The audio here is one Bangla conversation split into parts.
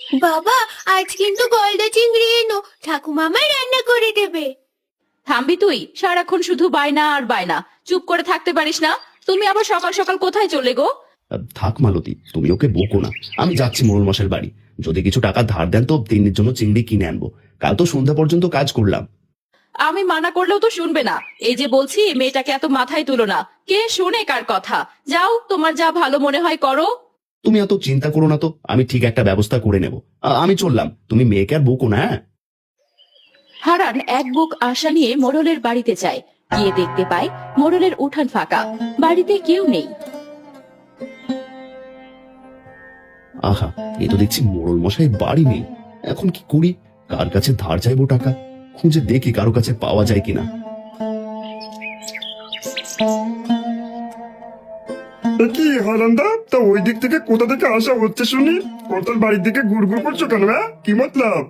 বাবা, আজ কিন্তু গলদা চিংড়ি এনো, ঠাকুমা আমায় রান্না করে দেবে। থামবি তুই? সারাক্ষণ শুধু বায়না আর বায়না, চুপ করে থাকতে পারিস না? তুমি আবার সকাল সকাল কোথায় চলে গো? থাক মালতী, তুমি ওকে বকো না। আমি যাচ্ছি মোড়ল মশাইয়ের বাড়ি। যদি কিছু টাকা ধার দেন তো তিন্নির জন্য চিংড়ি কিনে আনবো। কাল তো সন্ধ্যা পর্যন্ত কাজ করলাম। আমি মানা করলেও তো শুনবে না। এই যে বলছি, মেয়েটাকে এত মাথায় তুলো না। কে শোনে কার কথা? যাও, তোমার যা ভালো মনে হয় করো। তুমি এত চিন্তা করো না তো, আমি ঠিক একটা ব্যবস্থা করে নেব। আমি চললাম, তুমি মেয়েকে আর বকো না। হ্যাঁ, হারান এক বুক আশা নিয়ে মোড়লের বাড়িতে যায়। গিয়ে দেখতে পায় মোড়লের উঠান ফাঁকা, বাড়িতে কেউ নেই। আহা, এ তো দেখছি মোড়ল মশাই বাড়ি নেই। এখন কি করি? কার কাছে ধার চাইবো টাকা? খুঁজে দেখি কারো কাছে পাওয়া যায় কিনা। কি হারান্দা, তা ওই দিক থেকে কোথা থেকে আসা হচ্ছে শুনি? কর্তার বাড়ির দিকে ঘুরঘুর করছো কেন? হ্যাঁ, কি মতলব?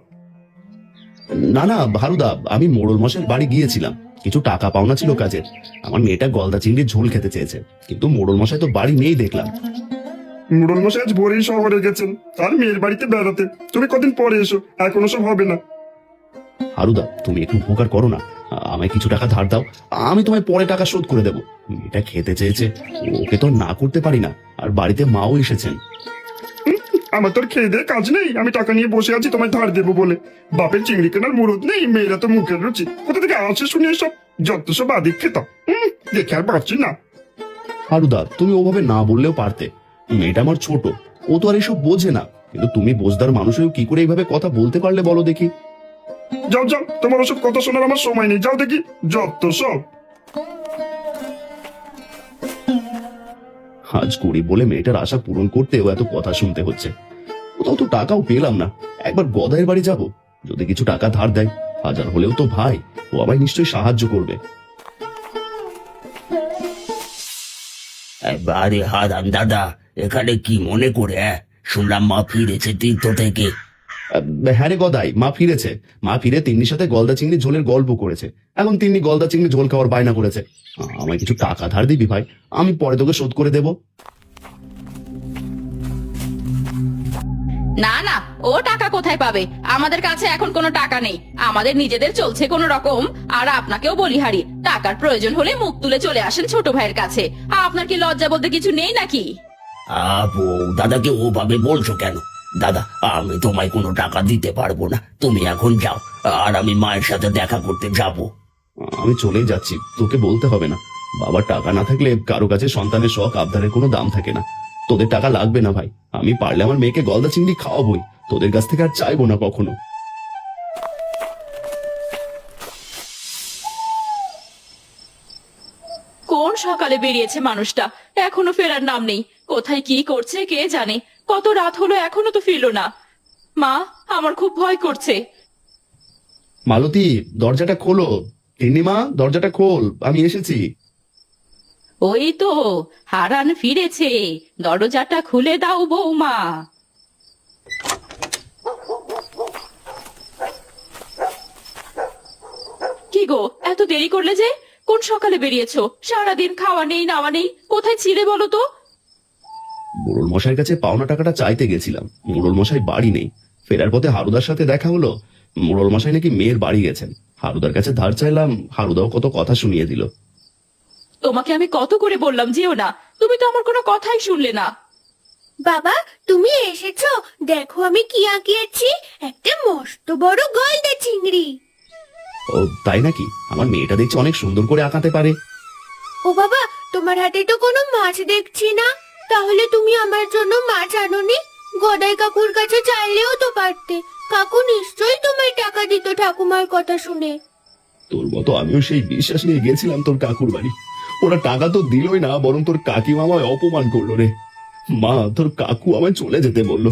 না না ভারুদা, আমি মোড়ল মশাইয়ের বাড়ি গিয়েছিলাম। কিছু টাকা পাওনা ছিল কাজের। আমার মেয়েটা গলদা চিংড়ির ঝোল খেতে চেয়েছে, কিন্তু মোড়ল মশাই তো বাড়ি নেই দেখলাম। মুরল মশাই আজ ভোরেই শহরে গেছেন, তার মেয়ের বাড়িতে বেড়াতে। তুমি কদিন পরে এসো, এখন সব হবে না। হারুদা, তুমি একটু উপকার করো না, আমায় কিছু টাকা ধার দাও। আমি তোমায় পরে টাকা শোধ করে দেবো। মেয়েটা খেতে চেয়েছে, ওকে তো না করতে পারি না। আর বাড়িতে মাও এসেছেন। আমার তোর খেয়ে দিয়ে কাজ নেই, আমি টাকা নিয়ে বসে আছি তোমায় ধার দেবো বলে। বাপের চিংড়ি কেনার মুরত নেই, মেয়েরা তো মুখের রুচি। কোথা থেকে আসে শুনি সব? যত সব আদিক খেতাম, দেখে আর পারছি না। হারুদা, তুমি ওভাবে না বললেও পারতে। মেয়েটা আমার ছোট, ও তো আর এসব বোঝে না। কিন্তু তুমি বোঝদার মানুষ হয়েও কি করে এইভাবে কথা বলতে পারলে বলো দেখি? যাও যাও, তোমার ওসব কথা শোনার আমার সময় নেই, যাও দেখি। যত সব। আজ করি বলে মেয়েটার আশা পূরণ করতেও এত কথা শুনতে হচ্ছে। কোথাও তো টাকাও পেলাম না। একবার গদাইয়ের বাড়ি যাব, যদি কিছু টাকা ধার দেয়। হাজার হলেও তো ভাই, ও আমায় নিশ্চয়ই সাহায্য করবে। আরে হারান দাদা, এখানে কি মনে করে? শুনলাম মা ফিরেছে তীর্থ থেকে। হ্যাঁ রে গদাই, মা ফিরেছে। মা ফিরে তিন্নির সাথে গলদা চিংড়ি ঝোলের গল্প করেছে। এখন তিন্নি গলদা চিংড়ি ঝোল খাওয়ার বায়না করেছে। আমায় কিছু টাকা ধার দিবি ভাই, আমি পরে তোকে শোধ করে দেবো। না না, ও টাকা কোথায় পাবে? আমাদের কাছে এখন কোনো টাকা নেই, আমাদের নিজেদের চলছে কোন রকম। আর আপনাকেও বলিহারি, টাকার প্রয়োজন হলে মুখ তুলে চলে আসেন ছোট ভাইয়ের কাছে। আপনার কি লজ্জা বলতে কিছু নেই নাকি? আপু, দাদাকে ওভাবে বলছো কেন? দাদা, আমি তোমায় কোনো টাকা দিতে পারবো না, তুমি এখন যাও। আর আমি মায়ের সাথে দেখা করতে যাবো। আমি চলেই যাচ্ছি, তোকে বলতে হবে না। বাবার টাকা না থাকলে কারো কাছে সন্তানের শখ আবদারের কোনো দাম থাকে না। তোদের টাকা লাগবে না ভাই, আমি পারলে আমার মেয়েকে গলদা চিংড়ি খাওয়াবই। তোদের কাছ থেকে আর চাইবো না কখনো। কোন সকালে বেরিয়েছে মানুষটা, এখনো ফেরার নাম নেই। কোথায় কি করছে কে জানে। কত রাত হলো এখনো তো ফিরলো না। মা, আমার খুব ভয় করছে। মালতী, দরজাটা খোলো। তিন্নিমা, দরজাটা খোল, আমি এসেছি। ওই তো হারান ফিরেছে, দরজাটা খুলে দাও বৌমা। কি গো, এত দেরি করলে যে? কোন সকালে বেরিয়েছো? সারাদিন খাওয়া নেই নাওয়া নেই, কোথায় ছিলে বলো তো? মোড়ল মশাইয়ের কাছে পাওনা টাকাটা চাইতে গেছিলাম। মোড়ল মশাই বাড়ি নেই। ফেরার পথে হারুদার সাথে দেখা হলো। মোড়ল মশাই নাকি মেয়ের বাড়ি গেছেন। হারুদার কাছে ধার চাইলাম, হারুদাও কত কথা শুনিয়ে দিল। তোমাকে আমি কত করে বললাম যেও না, তুমি তো আমার কোনো কথাই শুনলে না। বাবা, তুমি এসেছো? দেখো আমি কি আঁকিয়েছি, একটা মস্ত বড় গলদা চিংড়ি। ও তাই নাকি? আমার মেয়েটা দেখছি অনেক সুন্দর করে আঁকাতে পারে। ও বাবা, তোমার হাতে তো কোনো মাছ দেখছি না। তাহলে তুমি আমার জন্য মাছ আনোনি? গদাই কাকুর কাছে চাইলেও তো পারতে। কাকু নিশ্চয়ই তোমায় টাকা দিত ঠাকুমার কথা শুনে। তোর মতো আমিও সেই বিশ্বাস নিয়ে গেছিলাম তোর কাকুর বাড়ি। ওরা টাকা তো দিলই না, বরং তোর কাকিমা আমায় অপমান করলো রে। মা, তোর কাকু আমায় চলে যেতে বললো।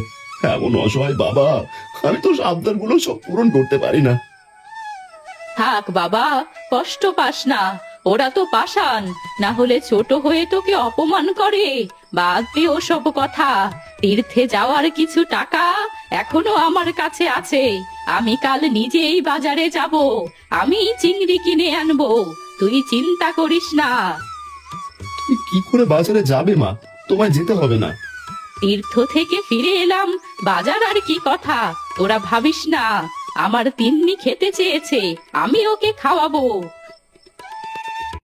এমন অসহায় বাবা, আমি তো আবদার গুলো সব পূরণ করতে পারি না। থাক বাবা, কষ্ট পাস না। ওরা তো পাষাণ, না হলে ছোট হয়ে তোকে অপমান করে। বাদ দে ওসব কথা। তীর্থে যাওয়ার কিছু টাকা এখনো আমার কাছে আছে। আমি কাল নিজেই বাজারে যাব, আমি চিংড়ি কিনে আনবো। তুই চিন্তা করিস না। তুমি কি করে বাজারে যাবে মা? তোমায় যেতে হবে না। তীর্থ থেকে ফিরে এলাম, বাজার আর কি কথা, তোরা ভাবিস না। আমার তিন্নি খেতে চেয়েছে, আমি ওকে খাওয়াবো।